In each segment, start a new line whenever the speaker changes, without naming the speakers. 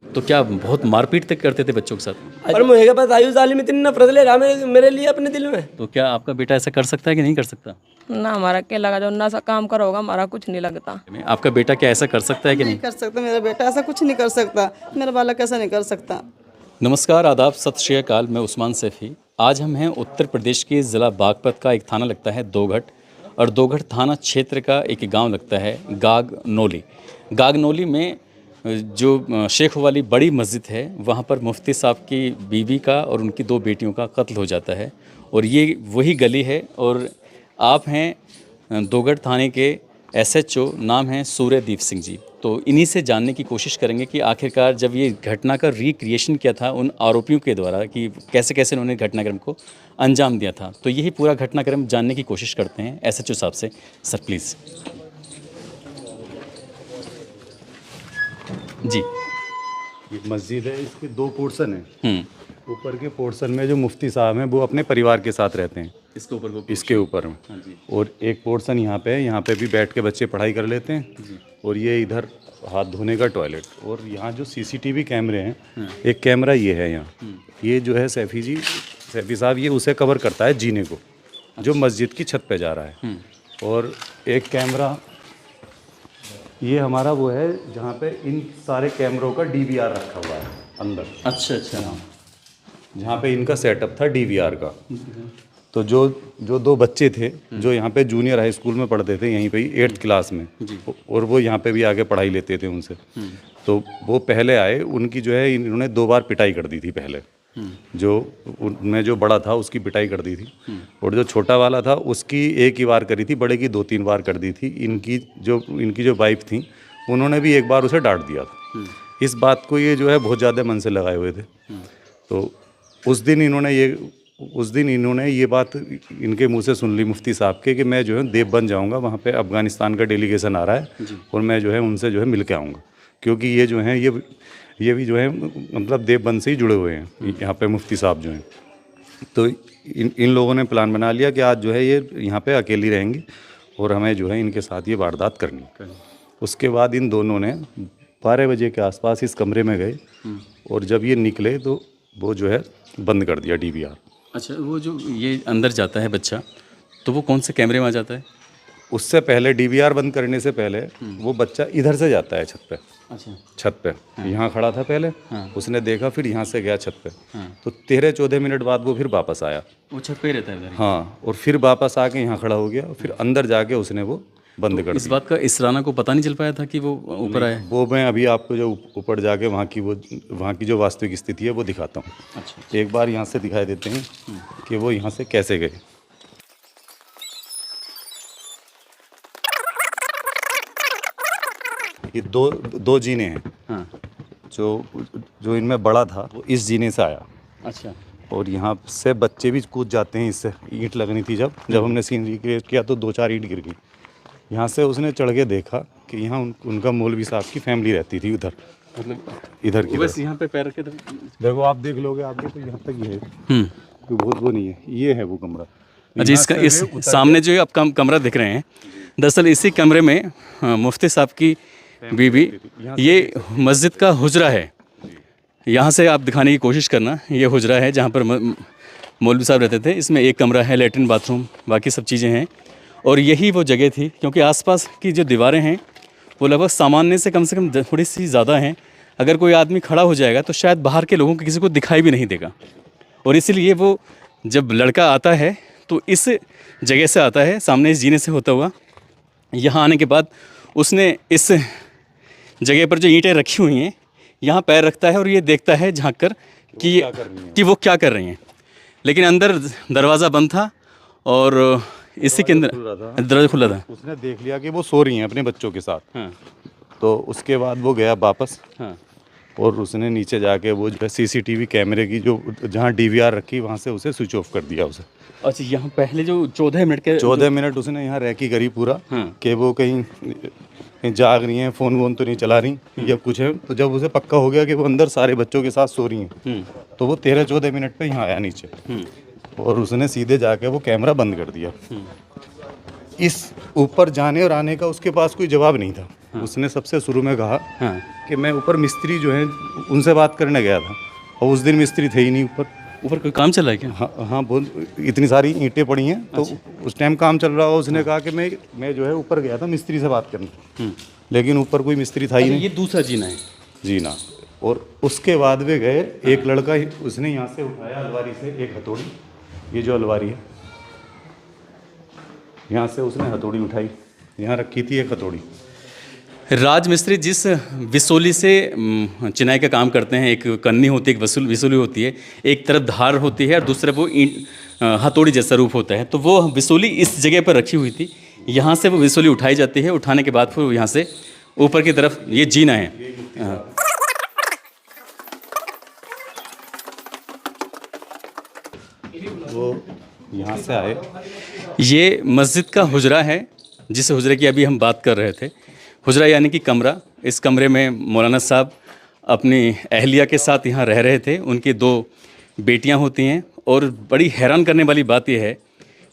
तो क्या बहुत मारपीट तक करते थे बच्चों के साथ?
और मुझे क्या पता आयुष आलिम इतनी नफरत ले रहा मेरे लिए अपने दिल में।
तो क्या आपका बेटा ऐसा कर सकता है कि नहीं कर सकता?
ना हमारा क्या लगा जो नशा काम करोगा हमारा कुछ नहीं लगता।
आपका बेटा क्या ऐसा कर सकता है कि
नहीं
नहीं?
कर सकता, मेरा बेटा ऐसा कुछ नहीं कर सकता, मेरा बालक ऐसा नहीं कर सकता।
नमस्कार, आदाब, सत श्री अकाल। मैं उस्मान सैफी। आज हम हैं उत्तर प्रदेश के ज़िला बागपत का एक थाना लगता है दोघट, और दोघट थाना क्षेत्र का एक गांव लगता है गागनौली। गागनौली में जो शेख वाली बड़ी मस्जिद है, वहां पर मुफ्ती साहब की बीवी का और उनकी 2 बेटियों का कत्ल हो जाता है। और ये वही गली है, और आप हैं दोघट थाने के SHO, नाम है सूर्यदीप सिंह जी। तो इन्हीं से जानने की कोशिश करेंगे कि आखिरकार जब ये घटना का रिक्रिएशन किया था उन आरोपियों के द्वारा, कि कैसे कैसे उन्होंने घटनाक्रम को अंजाम दिया था। तो यही पूरा घटनाक्रम जानने की कोशिश करते हैं SHO साहब से। Sir please. जी।
ये मस्जिद है, इसके 2 पोर्शन हैं। ऊपर के पोर्शन में जो मुफ्ती साहब हैं वो अपने परिवार के साथ रहते हैं,
इसके ऊपर को
इसके ऊपर में।
हाँ जी।
और एक पोर्शन यहाँ पे है, यहाँ पे भी बैठ के बच्चे पढ़ाई कर लेते हैं। और ये इधर हाथ धोने का टॉयलेट। और यहाँ जो CCTV कैमरे हैं, एक कैमरा ये है यहाँ, ये जो है सैफी साहब ये उसे कवर करता है जीने को, जो मस्जिद की छत पे जा रहा है। और एक कैमरा ये हमारा वो है जहाँ पे इन सारे कैमरों का DVR रखा हुआ है अंदर।
अच्छा अच्छा।
जहाँ पे इनका सेटअप था DVR का। तो जो 2 बच्चे थे जो यहाँ पे जूनियर हाई स्कूल में पढ़ते थे, यहीं पे ही 8th क्लास में, और वो यहाँ पे भी आगे पढ़ाई लेते थे उनसे। तो वो पहले आए, उनकी जो है इन्होंने 2 बार पिटाई कर दी थी पहले। जो उनमें जो बड़ा था उसकी पिटाई कर दी थी, और जो छोटा वाला था उसकी 1 ही बार करी थी, बड़े की 2-3 बार कर दी थी। इनकी जो वाइफ थी उन्होंने भी 1 बार उसे डांट दिया था। इस बात को ये जो है बहुत ज़्यादा मन से लगाए हुए थे। तो उस दिन इन्होंने ये बात इनके मुंह से सुन ली मुफ्ती साहब के, कि मैं जो है देव बन जाऊंगा, वहाँ पे अफ़गानिस्तान का डेलीगेशन आ रहा है और मैं जो है उनसे जो है मिल के आऊँगा। क्योंकि ये जो हैं ये भी जो है मतलब देवबंद से ही जुड़े हुए हैं यहाँ पे मुफ्ती साहब जो हैं। तो इन लोगों ने प्लान बना लिया कि आज जो है ये यहाँ पे अकेली रहेंगी और हमें जो है इनके साथ ये वारदात करनी। उसके बाद इन दोनों ने 12 बजे के आसपास इस कमरे में गए, और जब ये निकले तो वो जो है बंद कर दिया DVR।
अच्छा, वो जो ये अंदर जाता है बच्चा, तो वो कौन से कैमरे में आ जाता है?
उससे पहले DVR बंद करने से पहले वो बच्चा इधर से जाता है छत पे।
अच्छा।
छत पे यहाँ खड़ा था पहले, उसने देखा, फिर यहाँ से गया छत पे। तो 13-14 मिनट बाद वो फिर वापस आया।
वो छत पे ही रहता है इधर?
हाँ, और फिर वापस आके यहाँ खड़ा हो गया, फिर अंदर जाके उसने वो बंद कर
इस
दिया।
बात का इसराना को पता नहीं चल पाया था कि वो ऊपर आया?
वो मैं अभी आपको जो ऊपर जाके वहाँ की जो वास्तविक स्थिति है वो दिखाता हूँ।
अच्छा।
एक बार यहाँ से दिखाई देते हैं कि वो यहाँ से कैसे गए। ये दो जीने हैं।
हाँ।
जो इनमें बड़ा था वो इस जीने से आया।
अच्छा।
और यहाँ से बच्चे भी कूद जाते हैं, इससे ईंट लगनी थी। जब हमने सीन रिक्रिएट किया तो 2-4 ईंट गिर गई। यहाँ से उसने चढ़ के देखा कि यहाँ उनका मौलवी साहब की फैमिली रहती थी उधर, मतलब इधर की।
बस यहाँ पे पैर रखे थे।
देखो, आप देख लोगे आगे तो यहाँ तक ही है, तो बहुत वो नहीं है, ये है वो कमरा।
अच्छा, इसका इस सामने जो आप कमरा दिख रहे हैं, दरअसल इसी कमरे में मुफ्ती साहब की बीवी, ये मस्जिद का हुजरा है। यहाँ से आप दिखाने की कोशिश करना, ये हुजरा है जहाँ पर मौलवी साहब रहते थे। इसमें एक कमरा है, लैट्रिन बाथरूम, बाकी सब चीज़ें हैं। और यही वो जगह थी, क्योंकि आसपास की जो दीवारें हैं वो लगभग सामान्य से कम थोड़ी सी ज़्यादा हैं। अगर कोई आदमी खड़ा हो जाएगा तो शायद बाहर के लोगों को किसी को दिखाई भी नहीं देगा। और इसीलिए वो जब लड़का आता है तो इस जगह से आता है, सामने इस जीने से होता हुआ। यहाँ आने के बाद उसने इस जगह पर जो ईंटें रखी हुई हैं यहाँ पैर रखता है और ये देखता है झांक कर कि वो क्या कर रही हैं। लेकिन अंदर दरवाज़ा बंद था और इसी के अंदर दरवाजा खुला था।
उसने देख लिया कि वो सो रही हैं अपने बच्चों के साथ।
हाँ।
तो उसके बाद वो गया वापस।
हाँ।
और उसने नीचे जाके वो जो है CCTV कैमरे की जो जहाँ DVR रखी वहाँ से उसे स्विच ऑफ कर दिया उसे।
अच्छा, यहाँ पहले जो 14 मिनट
उसने यहाँ रह की करी पूरा।
हाँ।
कि वो कहीं जाग रही हैं, फ़ोन वोन तो नहीं चला रही या कुछ है। तो जब उसे पक्का हो गया कि वो अंदर सारे बच्चों के साथ सो रही हैं, तो वो 13-14 मिनट पे यहाँ आया नीचे। और उसने सीधे जाके वो कैमरा बंद कर दिया। इस ऊपर जाने और आने का उसके पास कोई जवाब नहीं था। उसने सबसे शुरू में कहा कि मैं ऊपर मिस्त्री जो हैं उनसे बात करने गया था, और उस दिन मिस्त्री थे ही नहीं ऊपर।
ऊपर कोई काम चल रहा है क्या?
हाँ हाँ, बहुत इतनी सारी ईंटें पड़ी हैं, तो उस टाइम काम चल रहा हो। उसने कहा कि मैं जो है ऊपर गया था मिस्त्री से बात करने, लेकिन ऊपर कोई मिस्त्री था ही नहीं।
ये दूसरा जीना है।
जी ना। और उसके बाद वे गए, एक लड़का उसने यहाँ से उठाया अलमारी से एक हथौड़ी, ये जो अलमारी है यहाँ से उसने हथौड़ी उठाई, यहाँ रखी थी एक हथौड़ी।
राज मिस्त्री जिस विसोली से चिनाई का काम करते हैं, एक कन्नी होती है, एक विसोली होती है, एक तरफ धार होती है और दूसरे वो हथौड़ी जैसा रूप होता है, तो वो विसोली इस जगह पर रखी हुई थी। यहाँ से वो विसोली उठाई जाती है, उठाने के बाद फिर यहाँ से ऊपर की तरफ ये जीना है।
वो यहाँ से आए।
ये मस्जिद का हुजरा है, जिस हुजरे की अभी हम बात कर रहे थे। हुजरा यानी कि कमरा। इस कमरे में मौलाना साहब अपनी अहलिया के साथ यहाँ रह रहे थे। उनकी 2 बेटियाँ होती हैं, और बड़ी हैरान करने वाली बात यह है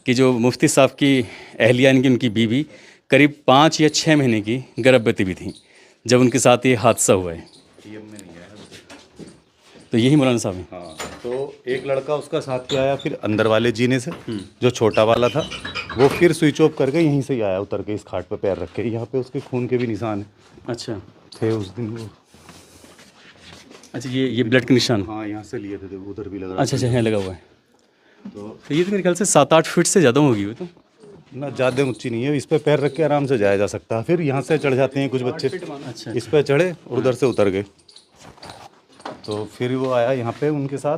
कि जो मुफ्ती साहब की अहलिया यानी कि उनकी बीवी करीब 5 या 6 महीने की गर्भवती भी थी जब उनके साथ ये हादसा हुआ है। तो यही मौलाना साहब हैं।
हाँ, तो एक लड़का उसका साथ ही आया फिर अंदर वाले जीने से, जो छोटा वाला था, वो फिर स्विच ऑफ करके यहीं से ही आया उतर के, इस खाट पे पैर रख के। यहाँ पे उसके खून के भी निशान हैं।
अच्छा,
थे उस दिन वो।
अच्छा, ये ब्लड के निशान।
हाँ, यहाँ से लिए थे, उधर भी लगा।
अच्छा, यहाँ लगा हुआ है। तो ये तो मेरे ख्याल से 7-8 फीट से ज़्यादा होगी वो तो।
ना ज़्यादा ऊंची नहीं है, इस पे पैर रख के आराम से जाया जा सकता है। फिर यहाँ से चढ़ जाते हैं कुछ बच्चे।
अच्छा,
इस पे चढ़े और उधर से उतर गए। तो फिर वो आया यहाँ पे उनके साथ,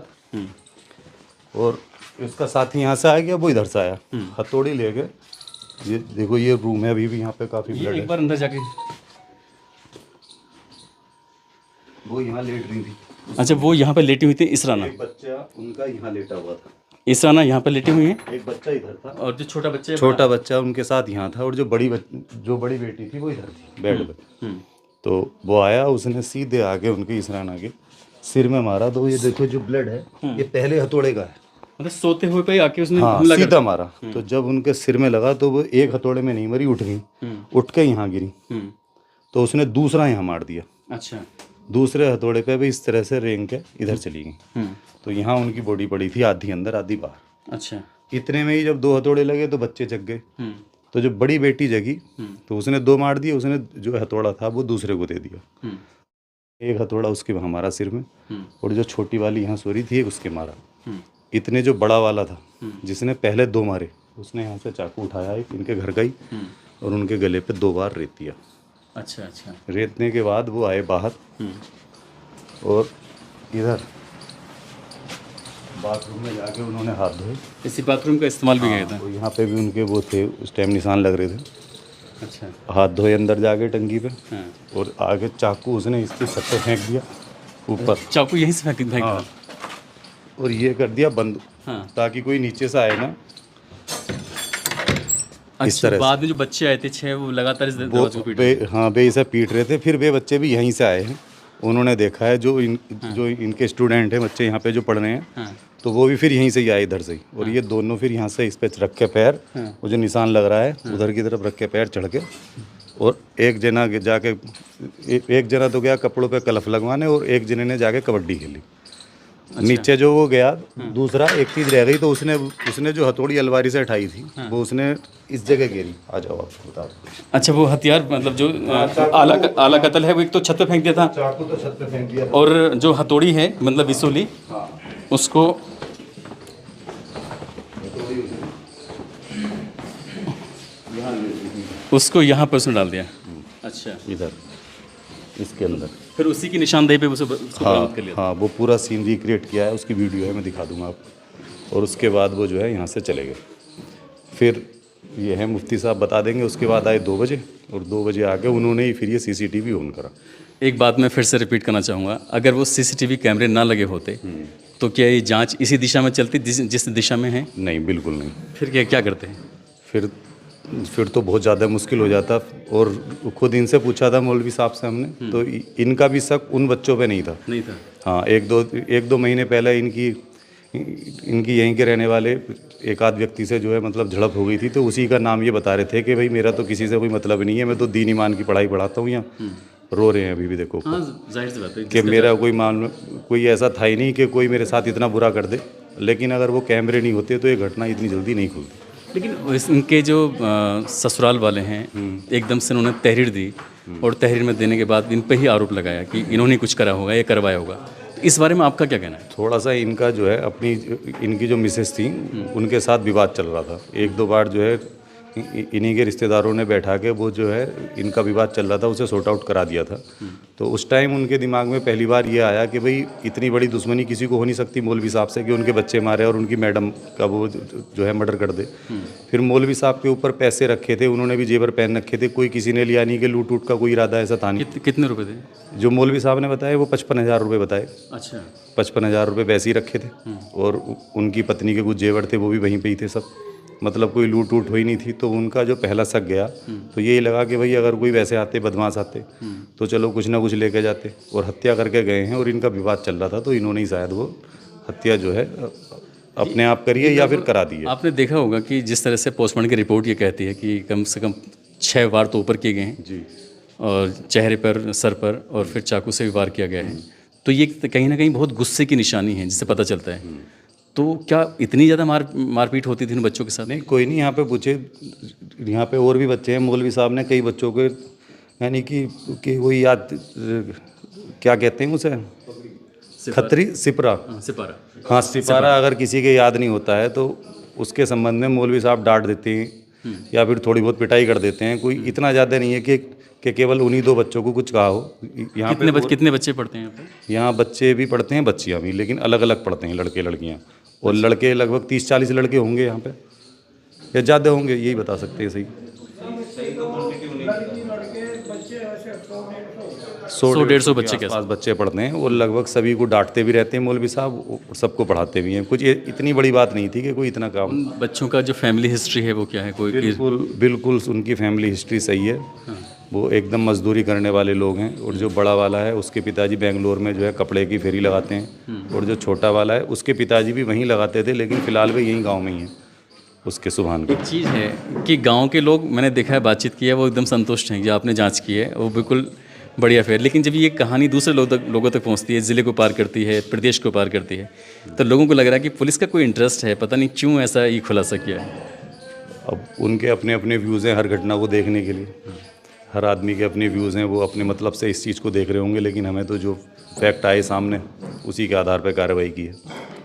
और इसका साथी यहाँ से आ गया, वो इधर से आया, हथौड़ी ले गए। ये देखो, ये रूम है, अभी भी यहाँ पे काफ़ी ब्लड है।
एक बार अंदर जाके।
वो यहाँ लेट रही थी।
अच्छा, वो यहाँ पे लेटी हुई थी इसराना।
एक बच्चा उनका यहाँ लेटा हुआ था।
इसराना यहाँ पे लेटी हुई है,
एक बच्चा इधर था,
और जो छोटा बच्चा
उनके साथ यहाँ था, और जो बड़ी बेटी थी वो इधर थी बेड पे। तो वो आया, उसने सीधे आके उनके इसराना के सिर में मारा। तो ये देखो जो ब्लड है, ये पहले हथौड़े का है।
मतलब सोते हुए पे आके उसने
हाँ,
हमला
सीधा मारा। तो जब उनके सिर में लगा तो वो एक हथौड़े में नहीं मरी, उठ गई, उठ के यहाँ गिरी। तो उसने दूसरा यहाँ मार दिया।
अच्छा,
दूसरे हथौड़े पे भी इस तरह से रेंग के इधर चली गई। तो यहाँ उनकी बॉडी पड़ी थी, आधी अंदर आधी बाहर।
अच्छा,
इतने में ही जब 2 हथौड़े लगे तो बच्चे जग गए। तो जब बड़ी बेटी जगी तो उसने 2 मार दिए, उसने जो हथौड़ा था वो दूसरे को दे दिया। एक हथौड़ा उसके हमारा सिर में, और जो छोटी वाली यहाँ सोरी थी उसके मारा। इतने जो बड़ा वाला था जिसने पहले 2 मारे, उसने यहाँ से चाकू उठाया, एक इनके घर गई और उनके गले पे 2 बार रेत दिया।
अच्छा, अच्छा।
रेतने के बाद वो आए बाहर, और इधर बाथरूम में जाके उन्होंने हाथ धोए।
इसी बाथरूम का इस्तेमाल भी किया था।
और यहाँ पे भी उनके वो थे, उस टाइम निशान लग रहे थे।
अच्छा,
हाथ धोए अंदर जाके टंकी पे,
हाँ।
और आगे चाकू उसने इसकी छत पे फेंक दिया ऊपर।
चाकू यहीं से फेंक
हाँ, और ये कर दिया बंद,
हाँ।
ताकि कोई नीचे से आए ना। इस
अच्छा,
तरह
बाद में जो बच्चे आए थे 6, वो लगातार इस
वो
दरवाजे को पीट रहे थे।
हाँ, बे इसे पीट रहे थे। फिर वे बच्चे भी यहीं से आए हैं, उन्होंने देखा है जो इनके स्टूडेंट हैं, बच्चे यहाँ पे जो पढ़ रहे हैं,
हाँ।
तो वो भी फिर यहीं से ही आए, इधर से ही। और ये दोनों फिर यहाँ से इस पे रख के पैर, वो जो निशान लग रहा है उधर की तरफ रख के पैर चढ़ के, और एक जना जाके एक जना तो गया कपड़ों पे कलफ लगवाने, और एक जने ने जाके कबड्डी खेली। नीचे जो वो गया, दूसरा एक चीज़ रह गई, तो उसने जो हथौड़ी अलमारी से उठाई थी, वो उसने इस जगह गिरी। आ जाओ आप बता दो।
अच्छा, वो हथियार मतलब जो आला कत्ल है वो एक तो छत पे फेंक दिया था,
चाकू तो छत पे फेंक दिया,
और जो हथौड़ी है मतलब विसोली, उसको यहाँ पर उसने डाल दिया। अच्छा,
इधर इसके अंदर।
फिर उसी की निशानदेही पे उसको बरामद कर लिया।
हाँ, वो पूरा सीन रिक्रिएट किया है, उसकी वीडियो है, मैं दिखा दूंगा आपको। और उसके बाद वो जो है यहाँ से चले गए। फिर ये है मुफ्ती साहब बता देंगे। उसके बाद आए 2 बजे, और 2 बजे आके उन्होंने ही फिर ये CCTV ऑन करा।
एक बात मैं फिर से रिपीट करना चाहूँगा, अगर वो CCTV कैमरे ना लगे होते तो क्या ये जांच इसी दिशा में चलती जिस दिशा में है?
नहीं, बिल्कुल नहीं।
फिर क्या करते हैं?
फिर तो बहुत ज़्यादा मुश्किल हो जाता। और खुद इनसे पूछा था मौलवी साहब से हमने, तो इनका भी शक उन बच्चों पे नहीं था।
नहीं था।
हाँ, एक दो महीने पहले इनकी इनकी यहीं के रहने वाले एक आध व्यक्ति से जो है मतलब झड़प हो गई थी, तो उसी का नाम ये बता रहे थे कि भाई मेरा तो किसी से कोई मतलब नहीं है, मैं तो दीन ईमान की पढ़ाई पढ़ाता हूँ यहाँ। रो रहे हैं अभी भी, देखो
हाँ जाहिर सी बात है
कि मेरा कोई ऐसा था ही नहीं कि कोई मेरे साथ इतना बुरा कर दे, लेकिन अगर वो कैमरे नहीं होते तो ये घटना इतनी जल्दी नहीं खुलती।
लेकिन इनके जो ससुराल वाले हैं एकदम से उन्होंने तहरीर दी और तहरीर में देने के बाद इन पे ही आरोप लगाया कि इन्होंने कुछ करा होगा या करवाया होगा। तो इस बारे में आपका क्या कहना है?
थोड़ा सा इनका जो है इनकी जो मिसेस थी उनके साथ विवाद चल रहा था। एक दो बार जो है इन्हीं के रिश्तेदारों ने बैठा के वो जो है इनका विवाद चल रहा था उसे सॉर्ट आउट करा दिया था। तो उस टाइम उनके दिमाग में पहली बार ये आया कि भाई इतनी बड़ी दुश्मनी किसी को हो नहीं सकती मौलवी साहब से कि उनके बच्चे मारे और उनकी मैडम का वो जो है मर्डर कर दे। फिर मौलवी साहब के ऊपर पैसे रखे थे, उन्होंने भी जेवर पहन रखे थे, कोई किसी ने लिया नहीं कि लूट उट का कोई इरादा ऐसा था नहीं।
कितने रुपए थे?
जो मौलवी साहब ने बताया वो 55,000 रुपये बताए।
अच्छा,
55,000 रुपये वैसे ही रखे थे और उनकी पत्नी के कुछ जेवर थे वो भी वहीं पे ही थे सब, मतलब कोई लूट वूट हुई नहीं थी। तो उनका जो पहला शक गया तो यही लगा कि भाई अगर कोई वैसे आते बदमाश आते तो चलो कुछ ना कुछ लेके जाते, और हत्या करके गए हैं और इनका विवाद चल रहा था तो इन्होंने ही शायद वो हत्या जो है अपने आप करी है या फिर करा दी है।
आपने देखा होगा कि जिस तरह से पोस्टमार्टम की रिपोर्ट ये कहती है कि कम से कम 6 वार तो ऊपर किए गए हैं
जी,
और चेहरे पर, सर पर, और फिर चाकू से भी वार किया गया है। तो ये कहीं ना कहीं बहुत गुस्से की निशानी है जिससे पता चलता है। तो क्या इतनी ज़्यादा मारपीट होती थी उन बच्चों के साथ?
नहीं, कोई नहीं, यहाँ पे पूछे, यहाँ पे और भी बच्चे हैं। मौलवी साहब ने कई बच्चों को यानी कि वही याद क्या कहते हैं उसे, खतरी सिपरा, हाँ सिपारा अगर किसी के याद नहीं होता है तो उसके संबंध में मौलवी साहब डांट देते हैं या फिर थोड़ी बहुत पिटाई कर देते हैं। कोई इतना ज़्यादा नहीं है कि केवल उन्हीं 2 बच्चों को कुछ कहा हो। यहाँ
कितने बच्चे पढ़ते हैं यहाँ पे?
यहाँ बच्चे भी पढ़ते हैं, बच्चियाँ भी, लेकिन अलग अलग पढ़ते हैं, लड़के लड़कियाँ। और लड़के लगभग 30-40 लड़के होंगे यहाँ पे या ज़्यादा होंगे, यही बता सकते हैं सही।
100-150 बच्चे के
आसपास बच्चे पढ़ते हैं और लगभग सभी को डांटते भी रहते हैं मौलवी साहब, सबको पढ़ाते भी हैं। कुछ इतनी बड़ी बात नहीं थी कि कोई इतना काम।
बच्चों का जो फैमिली हिस्ट्री है वो क्या है? कोई
बिल्कुल उनकी फैमिली हिस्ट्री सही है। वो एकदम मजदूरी करने वाले लोग हैं, और जो बड़ा वाला है उसके पिताजी बेंगलोर में जो है कपड़े की फेरी लगाते हैं, और जो छोटा वाला है उसके पिताजी भी वहीं लगाते थे, लेकिन फ़िलहाल वे यहीं गांव में ही हैं उसके सुभान का।
एक चीज़ है कि गांव के लोग, मैंने देखा है, बातचीत की है, वो एकदम संतुष्ट हैं, जो आपने जांच की है वो बिल्कुल बढ़िया फेयर। लेकिन जब ये कहानी दूसरे लोगों तक पहुंचती है, ज़िले को पार करती है, प्रदेश को पार करती है, तो लोगों को लग रहा है कि पुलिस का कोई इंटरेस्ट है, पता नहीं क्यों ऐसा ये खुलासा किया है।
अब उनके अपने अपने व्यूज़ हैं हर घटना को देखने के लिए, हर आदमी के अपने व्यूज़ हैं, वो अपने मतलब से इस चीज़ को देख रहे होंगे, लेकिन हमें तो जो फैक्ट आए सामने उसी के आधार पर कार्रवाई की है।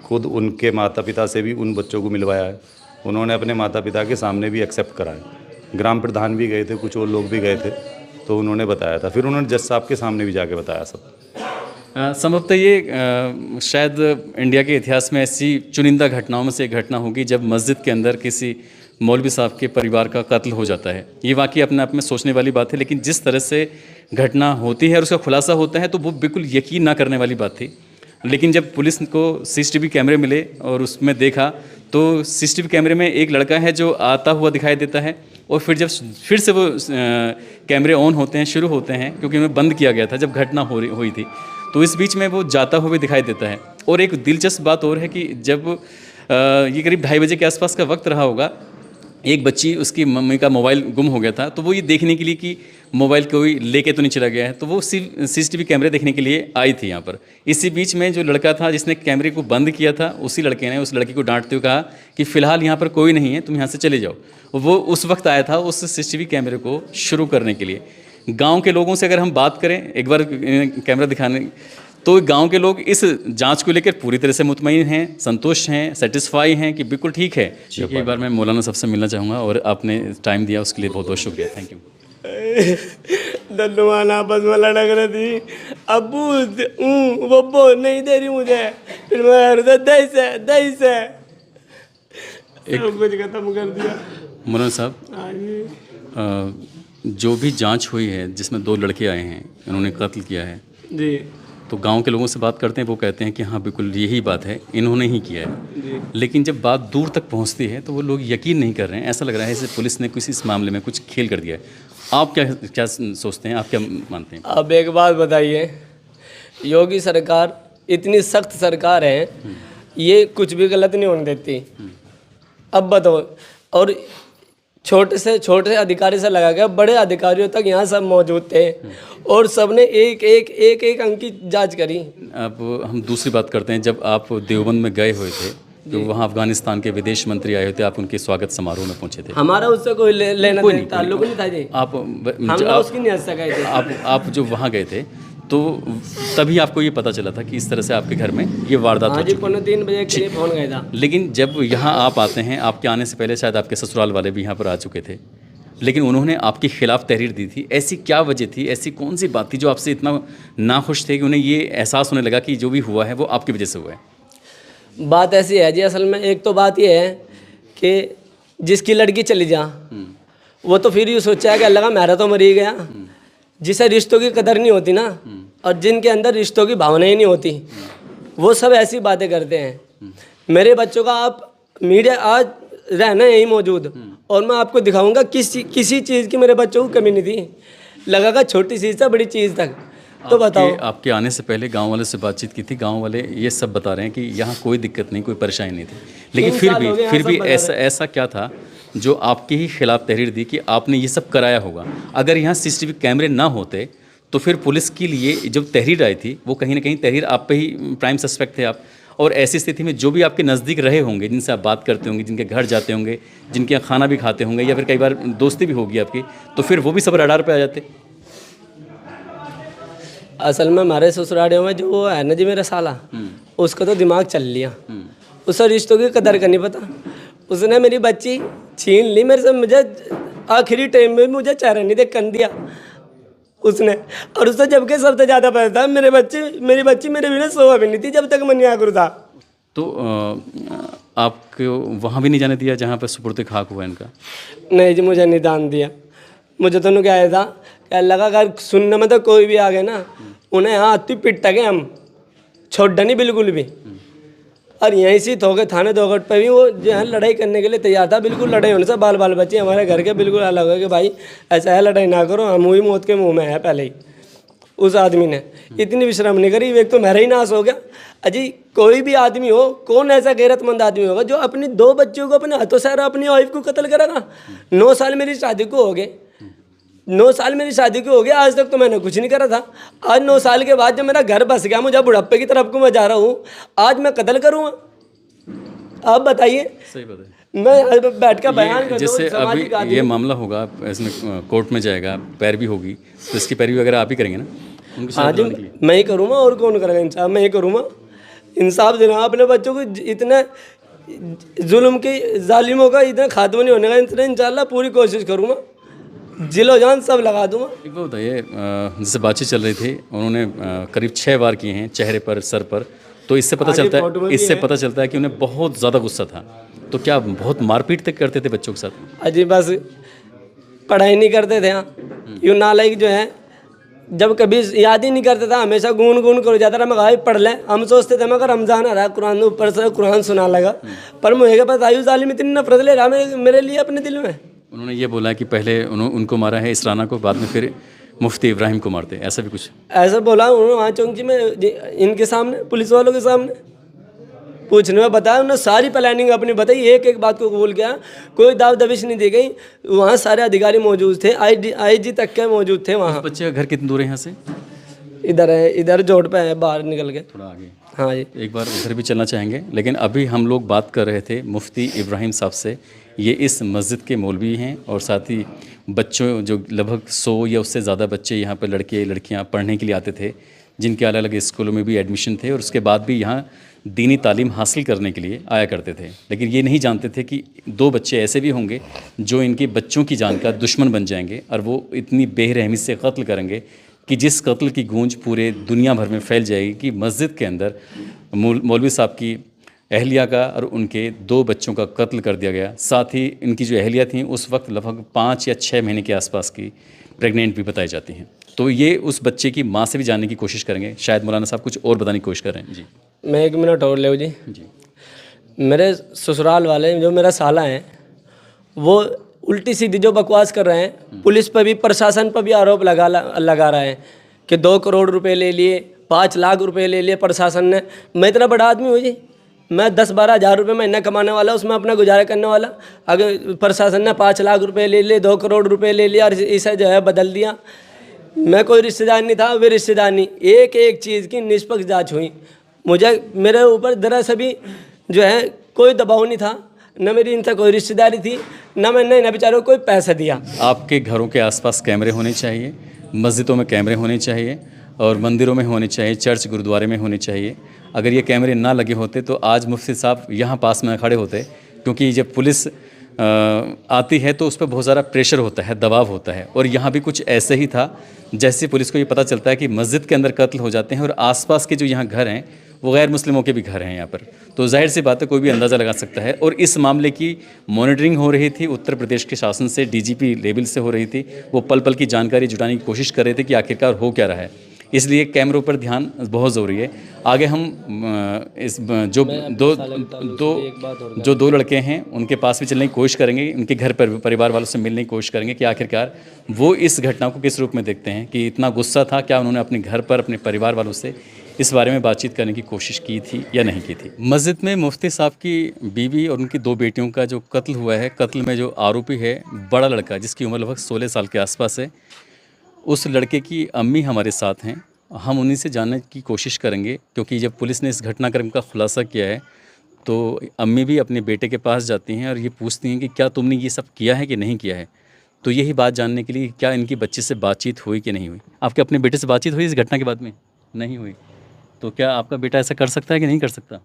खुद उनके माता पिता से भी उन बच्चों को मिलवाया है, उन्होंने अपने माता पिता के सामने भी एक्सेप्ट करा है। ग्राम प्रधान भी गए थे, कुछ और लोग भी गए थे, तो उन्होंने बताया था। फिर उन्होंने जज साहब के सामने भी जाके बताया सब।
संभवतः ये शायद इंडिया के इतिहास में ऐसी चुनिंदा घटनाओं में से एक घटना होगी जब मस्जिद के अंदर किसी मौलवी साहब के परिवार का कत्ल हो जाता है। ये वाकई अपने आप में सोचने वाली बात है, लेकिन जिस तरह से घटना होती है और उसका खुलासा होता है तो वो बिल्कुल यकीन ना करने वाली बात थी। लेकिन जब पुलिस को सीसीटीवी कैमरे मिले और उसमें देखा तो सीसीटीवी कैमरे में एक लड़का है जो आता हुआ दिखाई देता है, और फिर से वो कैमरे ऑन होते हैं, शुरू होते हैं, क्योंकि उन्हें बंद किया गया था जब घटना हुई थी। तो इस बीच में वो जाता हुआ दिखाई देता है। और एक दिलचस्प बात और है कि जब ये करीब 2:30 बजे के आसपास का वक्त रहा होगा, एक बच्ची, उसकी मम्मी का मोबाइल गुम हो गया था, तो वो ये देखने के लिए कि मोबाइल कोई लेके तो नहीं चला गया है, तो वो सीसीटीवी कैमरे देखने के लिए आई थी यहाँ पर। इसी बीच में जो लड़का था जिसने कैमरे को बंद किया था, उसी लड़के ने उस लड़की को डांटते हुए कहा कि फ़िलहाल यहाँ पर कोई नहीं है, तुम यहाँ से चले जाओ। वो उस वक्त आया था उस सीसीटीवी कैमरे को शुरू करने के लिए। गाँव के लोगों से अगर हम बात करें, एक बार कैमरा दिखाने, तो गांव के लोग इस जांच को लेकर पूरी तरह से मुतमईन हैं, संतुष्ट हैं, सेटिस्फाई हैं कि बिल्कुल ठीक है। एक बार मैं मौलाना साहब से मिलना चाहूँगा, और आपने टाइम दिया उसके लिए बहुत बहुत शुक्रिया, थैंक यू।
दल्लुमान आपस में लड़क रही थी, अबू बब्बो नहीं दे रही मुझे, फिर मैं दही से कुछ खत्म कर दिया।
मौलाना साहब, जो भी जांच हुई है जिसमें 2 लड़के आए हैं, इन्होंने कत्ल किया है
जी,
तो गांव के लोगों से बात करते हैं, वो कहते हैं कि हाँ बिल्कुल यही बात है, इन्होंने ही किया है। लेकिन जब बात दूर तक पहुंचती है तो वो लोग यकीन नहीं कर रहे हैं, ऐसा लग रहा है जैसे पुलिस ने किसी इस मामले में कुछ खेल कर दिया है। आप क्या सोचते हैं, आप क्या मानते हैं?
अब एक बात बताइए, योगी सरकार इतनी सख्त सरकार है, ये कुछ भी गलत नहीं होने देती। अब बताओ, और छोटे से अधिकारी से लगा के बड़े अधिकारियों तक यहाँ सब मौजूद थे और सबने एक अंक की जांच करी।
अब हम दूसरी बात करते हैं, जब आप देवबंद में गए हुए थे तो वहाँ अफगानिस्तान के विदेश मंत्री आए हुए थे, आप उनके स्वागत समारोह में पहुंचे थे।
हमारा उससे कोई लेना देना ताल्लुक नहीं था जी। हम लोग उसकी नहीं हंस सके थे।
आप जो वहाँ गए थे तो तभी आपको ये पता चला था कि इस तरह से आपके घर में ये वारदात हो
हाँ जी,
चुकी है।
3:15 के लिए फोन गया था।
लेकिन जब यहाँ आप आते हैं, आपके आने से पहले शायद आपके ससुराल वाले भी यहाँ पर आ चुके थे, लेकिन उन्होंने आपके खिलाफ तहरीर दी थी। ऐसी क्या वजह थी, ऐसी कौन सी बात थी जो आपसे इतना नाखुश थे कि उन्हें ये एहसास होने लगा कि जो भी हुआ है वो आपकी वजह से हुआ है?
बात ऐसी है जी, असल में एक तो बात ये है कि जिसकी लड़की चली जा वो तो फिर ये सोचा है कि अल्लाह का मेरा तो मर ही गया। जिसे रिश्तों की कदर नहीं होती ना, और जिनके अंदर रिश्तों की भावना ही नहीं होती, वो सब ऐसी बातें करते हैं। मेरे बच्चों का आप मीडिया आज रहना यही मौजूद, और मैं आपको दिखाऊंगा किसी चीज़ की मेरे बच्चों को कमी नहीं थी, लगा छोटी चीज़ से बड़ी चीज़ तक। तो बताओ,
आपके आने से पहले गांव वाले से बातचीत की थी, गांव वाले ये सब बता रहे हैं कि यहाँ कोई दिक्कत नहीं, कोई परेशानी नहीं थी, लेकिन
3
फिर
साल हो गए
भी
यहाँ सब
ऐसा क्या था जो आपके ही खिलाफ तहरीर दी कि आपने ये सब कराया होगा? अगर यहाँ सीसीटीवी कैमरे ना होते तो फिर पुलिस के लिए जब तहरीर आई थी वो कहीं ना कहीं तहरीर आप पे ही प्राइम सस्पेक्ट थे आप, और ऐसी स्थिति में जो भी आपके नज़दीक रहे होंगे, जिनसे आप बात करते होंगे, जिनके घर जाते होंगे, जिनके यहाँ खाना भी खाते होंगे, या फिर कई बार दोस्ती भी होगी आपकी, तो फिर वो भी सब रडार पे आ जाते।
असल में हमारे ससुरालियों में जो वो है ना जी, मेरा साला, उसका तो दिमाग चल लिया। उसे रिश्तों की कदर करनी पता। उसने मेरी बच्ची छीन ली मेरे से, मुझे आखिरी टाइम में मुझे चेहरा नहीं देख कर दिया उसने। और उससे जबकि सबसे ज़्यादा पता था मेरी बच्ची मेरे बिना सोया भी नहीं थी जब तक मैं यहाँ गुरु था।
तो आपको वहाँ भी नहीं जाने दिया जहाँ पर सुपुर्द खाक हुआ इनका?
नहीं जी, मुझे नहीं दान दिया। मुझे तो क्या आया था कि अल्लाह का अगर सुनने में तो कोई भी आ गए ना, उन्हें यहाँ आती पिट के हम छोड़ नहीं बिल्कुल भी। और यहीं से थोके थाने दोगट पे भी वो जो है लड़ाई करने के लिए तैयार था। बिल्कुल लड़ाई होने से बाल बच्चे हमारे घर के बिल्कुल अलग है कि भाई ऐसा है, लड़ाई ना करो, हम हुई मौत के मुंह में है। पहले ही उस आदमी ने इतनी भी शर्म नहीं करी। एक तो मेरा ही नाश हो गया। अजी कोई भी आदमी हो, कौन ऐसा गैरतमंद आदमी होगा जो अपनी 2 बच्चों को अपने हाथों से अपनी वाइफ को कत्ल करेगा? 9 साल मेरी शादी को हो गए, 9 साल मेरी शादी को हो गया, आज तक तो मैंने कुछ नहीं करा था। आज 9 साल के बाद जब मेरा घर बस गया, मुझे बुढ़ापे की तरफ को मैं जा रहा हूँ, आज मैं कत्ल करूँगा? आप बताइए।
सही बात है।
मैं बैठ कर बयान कर
जैसे अभी ये मामला होगा, इसमें कोर्ट में जाएगा, पैरवी होगी, तो इसकी पैरवी वगैरह आप ही करेंगे ना?
हाँ जी, मैं ही करूँगा, और कौन करेगा? इंसाफ मैं ही करूँगा। इंसाफ देना अपने बच्चों को। इतने जुल्म के जालिमों का इतना खात्मा नहीं होने का, इतना इंशाल्लाह पूरी कोशिश करूँगा, जिलो जान सब लगा दूँगा।
एक बात बताइए, जैसे बातचीत चल रही थी, उन्होंने करीब 6 वार किए हैं चेहरे पर, सर पर, तो इससे पता चलता है कि उन्हें बहुत ज़्यादा गुस्सा था। तो क्या बहुत मारपीट तक करते थे बच्चों के साथ?
अजी बस पढ़ाई नहीं करते थे। हाँ, यूँ नालायक जो है, जब कभी याद ही नहीं करता था, हमेशा गुन कर जाता था। मैं कहा पढ़ ले, हम सोचते थे मगर रमजान आ रहा, कुरान ऊपर से कुरान सुना लगा, पर मुझे के पास आयु जालिम इतनी नफरत ले रहा मेरे लिए अपने दिल में।
उन्होंने ये बोला कि पहले उनको मारा है इसराना को, बाद में फिर मुफ्ती इब्राहिम को मारते, ऐसा भी कुछ
ऐसा बोला उन्होंने वहाँ चौंकी में इनके सामने, पुलिस वालों के सामने पूछने में बताया। उन्होंने सारी प्लानिंग अपनी बताई, एक बात को कबूल किया, कोई दाव दबिश नहीं दी गई। वहाँ सारे अधिकारी मौजूद थे, IG तक के मौजूद थे वहाँ।
बच्चे का घर कितनी दूर है यहाँ से?
इधर है, इधर जोड़ पे है, बाहर निकल के
थोड़ा आगे।
हाँ जी,
एक बार उधर भी चलना चाहेंगे, लेकिन अभी हम लोग बात कर रहे थे मुफ्ती इब्राहिम साहब से। ये इस मस्जिद के मौलवी हैं और साथ ही बच्चों जो लगभग 100 या उससे ज़्यादा बच्चे यहाँ पर लड़के लड़कियाँ पढ़ने के लिए आते थे, जिनके अलग अलग स्कूलों में भी एडमिशन थे और उसके बाद भी यहाँ दीनी तालीम हासिल करने के लिए आया करते थे। लेकिन ये नहीं जानते थे कि 2 बच्चे ऐसे भी होंगे जो इनके बच्चों की जान का दुश्मन बन जाएंगे और वो इतनी बेरहमी से कत्ल करेंगे कि जिस कत्ल की गूंज पूरे दुनिया भर में फैल जाएगी कि मस्जिद के अंदर मौलवी साहब की अहलिया का और उनके 2 बच्चों का कत्ल कर दिया गया। साथ ही इनकी जो अहलिया थी उस वक्त लगभग 5 या 6 महीने के आसपास की प्रेग्नेंट भी बताई जाती हैं। तो ये उस बच्चे की माँ से भी जानने की कोशिश करेंगे। शायद मौलाना साहब कुछ और बताने की कोशिश कर रहे हैं। जी
मैं 1 मिनट और ले जी। मेरे ससुराल वाले जो मेरा साला हैं, वो उल्टी सीधी जो बकवास कर रहे हैं, पुलिस पर भी प्रशासन पर भी आरोप लगा रहे हैं कि 2 करोड़ रुपए ले लिए, 5 लाख रुपए ले लिए प्रशासन ने। मैं इतना बड़ा आदमी हूँ जी, मैं 10-12 हज़ार रुपये महीना कमाने वाला, उसमें अपना गुजारा करने वाला। अगर प्रशासन ने 5 लाख रुपए ले लिए, 2 करोड़ रुपए ले लिया और इसे जो है बदल दिया। मैं कोई रिश्तेदार नहीं था, वे रिश्तेदार नहीं, एक एक चीज़ की निष्पक्ष जांच हुई। मुझे मेरे ऊपर दरअसल भी जो है कोई दबाव नहीं था, न मेरी इनसे कोई रिश्तेदारी थी, न मैंने इन बेचारों को कोई पैसा दिया।
आपके घरों के आसपास कैमरे होने चाहिए, मस्जिदों में कैमरे होने चाहिए और मंदिरों में होने चाहिए, चर्च गुरुद्वारे में होने चाहिए। अगर ये कैमरे ना लगे होते तो आज मुफ्ती साहब यहाँ पास में खड़े होते, क्योंकि जब पुलिस आती है तो उस पर बहुत सारा प्रेशर होता है, दबाव होता है। और यहाँ भी कुछ ऐसे ही था, जैसे पुलिस को ये पता चलता है कि मस्जिद के अंदर कत्ल हो जाते हैं और आसपास के जो यहाँ घर हैं वो गैर मुस्लिमों के भी घर हैं यहाँ पर, तो जाहिर सी बात है कोई भी अंदाज़ा लगा सकता है। और इस मामले की मॉनिटरिंग हो रही थी, उत्तर प्रदेश के शासन से, डीजीपी लेवल से हो रही थी। वो पल पल की जानकारी जुटाने की कोशिश कर रहे थे कि आखिरकार हो क्या रहा है, इसलिए कैमरों पर ध्यान बहुत ज़रूरी है। आगे हम इस जो दो लड़के हैं उनके पास भी चलने की कोशिश करेंगे, उनके घर पर परिवार वालों से मिलने की कोशिश करेंगे कि आखिरकार वो इस घटना को किस रूप में देखते हैं, कि इतना गुस्सा था, क्या उन्होंने अपने घर पर अपने परिवार वालों से इस बारे में बातचीत करने की कोशिश की थी या नहीं की थी। मस्जिद में मुफ्ती साहब की बीवी और उनकी 2 बेटियों का जो कत्ल हुआ है, कत्ल में जो आरोपी है बड़ा लड़का जिसकी उम्र लगभग 16 साल के आसपास है, उस लड़के की अम्मी हमारे साथ हैं। हम उन्हीं से जानने की कोशिश करेंगे, क्योंकि जब पुलिस ने इस घटनाक्रम का खुलासा किया है तो अम्मी भी अपने बेटे के पास जाती हैं और ये पूछती हैं कि क्या तुमने ये सब किया है कि नहीं किया है। तो यही बात जानने के लिए क्या इनकी बच्चे से बातचीत हुई कि नहीं हुई। आपके अपने बेटे से बातचीत हुई इस घटना के बाद में? नहीं हुई। तो क्या आपका बेटा ऐसा कर सकता है कि नहीं कर सकता?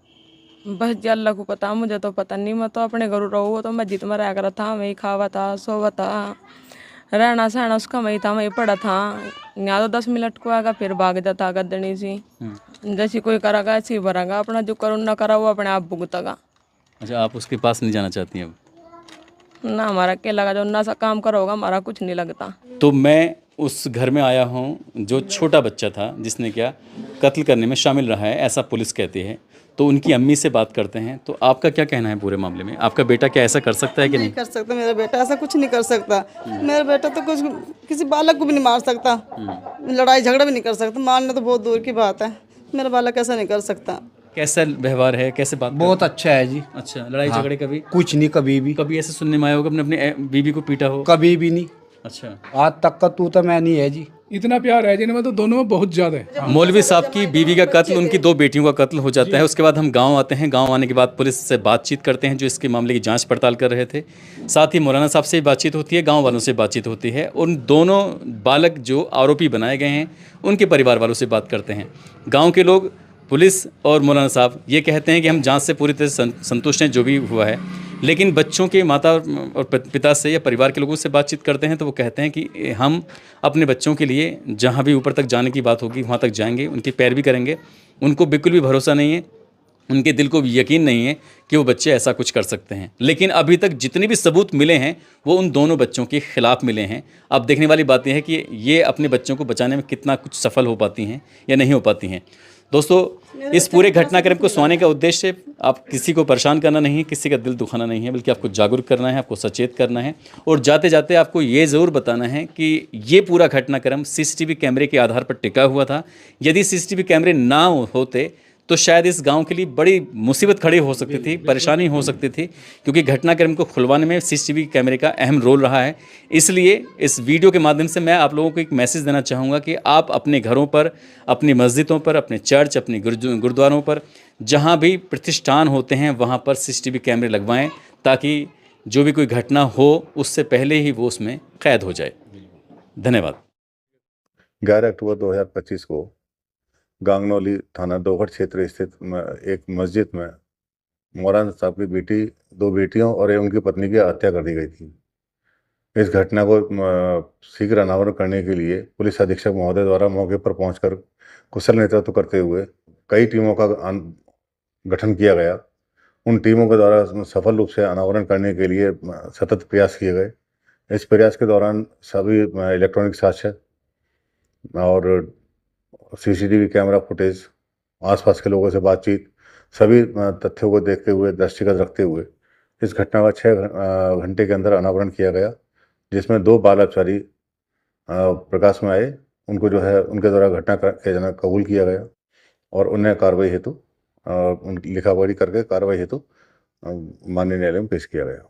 बस जी अल्लाह को पता, मुझे तो पता नहीं। मैं तो अपने घर रहूँ तो मस्जिद में रह कर था, वही खावा था, सोवा था, रहना सहना उसका वही था, वही पड़ा था। यहाँ तो 10 मिनट को आएगा फिर भाग जाता गद्दनी सी। जैसी कोई करागा ऐसे ही भरागा, अपना जो करो ना करा वो अपने आप भुगतागा।
अच्छा, आप उसके पास नहीं जाना चाहती हैं अब?
ना हमारा क्या लगा, जो ना सा काम करा होगा हमारा कुछ नहीं लगता।
तो मैं उस घर में आया हूँ जो छोटा बच्चा था जिसने क्या कत्ल करने में शामिल रहा है, ऐसा पुलिस कहती है। तो उनकी अम्मी से बात करते हैं। तो आपका क्या कहना है पूरे मामले में? आपका बेटा क्या ऐसा कर सकता है कि नहीं?
कर सकता, मेरा बेटा ऐसा कुछ नहीं कर सकता। मेरा बेटा तो कुछ किसी बालक को भी नहीं मार सकता, लड़ाई झगड़ा भी नहीं कर सकता, मारना तो बहुत दूर की बात है। मेरा बालक ऐसा नहीं कर सकता।
कैसा व्यवहार है, कैसे बात
बहुत अच्छा है जी।
अच्छा, लड़ाई झगड़े कभी?
कुछ नहीं, कभी भी।
कभी ऐसे सुनने में आया होगा अपने अपने बीवी को पीटा हो?
कभी भी नहीं।
अच्छा,
आज तक का तू तो मैं नहीं है जी।
इतना प्यार है जिनमें तो दोनों में बहुत ज़्यादा है।
मौलवी साहब की बीवी का कत्ल, उनकी 2 बेटियों का कत्ल हो जाता है। उसके बाद हम गांव आते हैं। गांव आने के बाद पुलिस से बातचीत करते हैं जो इसके मामले की जांच पड़ताल कर रहे थे। साथ ही मौलाना साहब से भी बातचीत होती है, गांव वालों से बातचीत होती है। उन दोनों बालक जो आरोपी बनाए गए हैं उनके परिवार वालों से बात करते हैं। गाँव के लोग, पुलिस और मौलाना साहब ये कहते हैं कि हम जांच से पूरी तरह से संतुष्ट हैं जो भी हुआ है, लेकिन बच्चों के माता और पिता से या परिवार के लोगों से बातचीत करते हैं तो वो कहते हैं कि हम अपने बच्चों के लिए जहाँ भी ऊपर तक जाने की बात होगी वहाँ तक जाएंगे, उनकी पैरवी करेंगे। उनको बिल्कुल भी भरोसा नहीं है, उनके दिल को भी यकीन नहीं है कि वो बच्चे ऐसा कुछ कर सकते हैं। लेकिन अभी तक जितने भी सबूत मिले हैं वो उन दोनों बच्चों के खिलाफ मिले हैं। अब देखने वाली बात यह है कि ये अपने बच्चों को बचाने में कितना कुछ सफल हो पाती हैं या नहीं हो पाती हैं। दोस्तों, इस पूरे घटनाक्रम को सुनाने का उद्देश्य आप किसी को परेशान करना नहीं है, किसी का दिल दुखाना नहीं है, बल्कि आपको जागरूक करना है, आपको सचेत करना है। और जाते जाते आपको ये ज़रूर बताना है कि ये पूरा घटनाक्रम सीसीटीवी कैमरे के आधार पर टिका हुआ था। यदि सीसीटीवी कैमरे ना होते तो शायद इस गांव के लिए बड़ी मुसीबत खड़ी हो सकती थी, परेशानी हो सकती थी, क्योंकि घटनाक्रम को खुलवाने में सीसीटीवी कैमरे का अहम रोल रहा है। इसलिए इस वीडियो के माध्यम से मैं आप लोगों को एक मैसेज देना चाहूँगा कि आप अपने घरों पर, अपनी मस्जिदों पर, अपने चर्च, अपने गुरुद्वारों पर, जहाँ भी प्रतिष्ठान होते हैं वहाँ पर सीसीटीवी कैमरे लगवाएँ, ताकि जो भी कोई घटना हो उससे पहले ही वो उसमें कैद हो जाए। धन्यवाद।
11 अक्टूबर 2025 को गांगनौली थाना दोहट क्षेत्र स्थित एक मस्जिद में मौलाना साहब की बेटी, 2 बेटियों और उनकी पत्नी की हत्या कर दी गई थी। इस घटना को शीघ्र अनावरण करने के लिए पुलिस अधीक्षक महोदय द्वारा मौके पर पहुंचकर कुशल नेतृत्व करते हुए कई टीमों का गठन किया गया। उन टीमों के द्वारा सफल रूप से अनावरण करने के लिए सतत प्रयास किए गए। इस प्रयास के दौरान सभी इलेक्ट्रॉनिक साक्ष्य और सीसीटीवी कैमरा फुटेज, आसपास के लोगों से बातचीत, सभी तथ्यों को देखते हुए, दृष्टिगत रखते हुए इस घटना का 6 घंटे के अंदर अनावरण किया गया, जिसमें 2 बाल अपचारी प्रकाश में आए। उनको जो है उनके द्वारा घटना किया जाना कबूल किया गया और उन्हें कार्रवाई हेतु उनकी लिखा पढ़ी करके कार्रवाई हेतु माननीय न्यायालय में पेश किया गया।